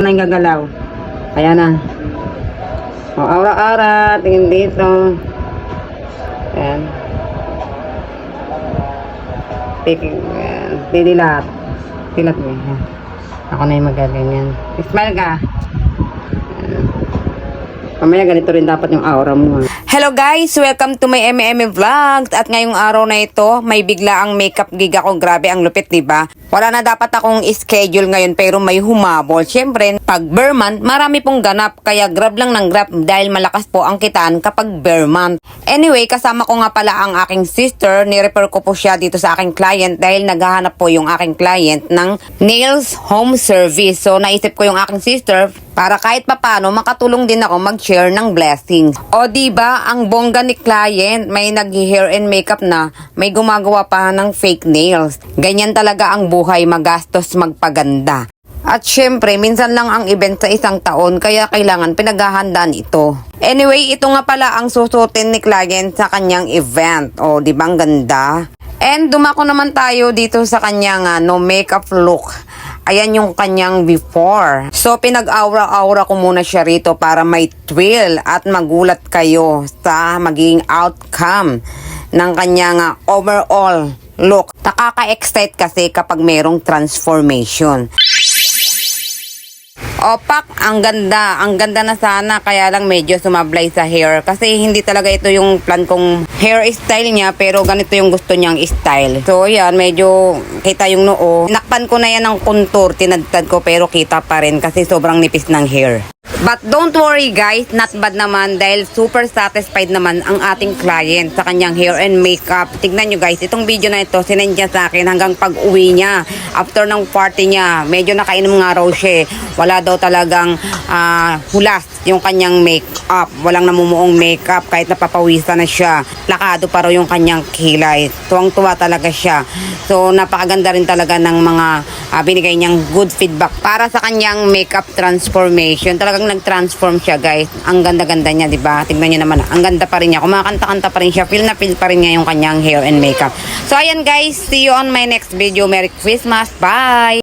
na yung gagalaw. Kaya na. O, aura-aura. Tingin dito. Ayan. Ayan. Didilat. Dilat mo. Ako na yung magaganyan. Smile ka. Ayan. Mamaya ganito rin dapat yung aura mo. Hello guys! Welcome to my MMM Vlogs. At ngayong araw na ito, may bigla ang makeup gig ako. Grabe ang lupit, diba? Wala na dapat akong schedule ngayon pero may humabol. Siyempre, pag bare month, marami pong ganap. Kaya grab lang ng grab dahil malakas po ang kitaan kapag bare month. Anyway, kasama ko nga pala ang aking sister. Nirefer ko po siya dito sa aking client dahil naghahanap po yung aking client ng nails home service. So, naisip ko yung aking sister para kahit papano makatulong din ako mag-share ng blessings. O diba, ang bongga ni client, may nag-hair and makeup na, may gumagawa pa ng fake nails. Ganyan talaga ang buhay, magastos magpaganda. At syempre, minsan lang ang event sa isang taon, kaya kailangan pinaghahandaan ito. Anyway, ito nga pala ang susutin ni client sa kanyang event. O, di ba ang ganda? And dumako naman tayo dito sa kanyang no makeup look. Ayan yung kanyang before. So, pinag-aura-aura ko muna siya rito para may thrill at magulat kayo sa magiging outcome ng kanyang overall look. Nakaka-excite kasi kapag merong transformation. Opak, ang ganda. Ang ganda na sana, kaya lang medyo sumablay sa hair. Kasi hindi talaga ito yung plan kong hairstyle niya, pero ganito yung gusto niyang style. So yan, medyo kita yung noo. Nakpan ko na yan ng contour, tinadtad ko, pero kita pa rin kasi sobrang nipis ng hair. But don't worry guys, not bad naman dahil super satisfied naman ang ating client sa kanyang hair and makeup. Tignan nyo guys, itong video na ito, sinend niya sa akin hanggang pag-uwi niya. After ng party niya, medyo nakainom nga raw siya. Wala daw talagang hulas yung kanyang makeup. Walang namumuong makeup kahit napapawisan na siya. Plakado pa raw yung kanyang kilay. Tuwang-tuwa talaga siya. So napakaganda rin talaga ng mga binigay niyang good feedback para sa kanyang makeup transformation. Talagang nag-transform siya guys. Ang ganda-ganda niya, 'di ba? Tingnan niyo naman, ang ganda pa rin niya. Kumakanta-kanta pa rin siya. Feel na feel pa rin niya yung kanyang hair and makeup. So ayan guys, see you on my next video. Merry Christmas. Bye.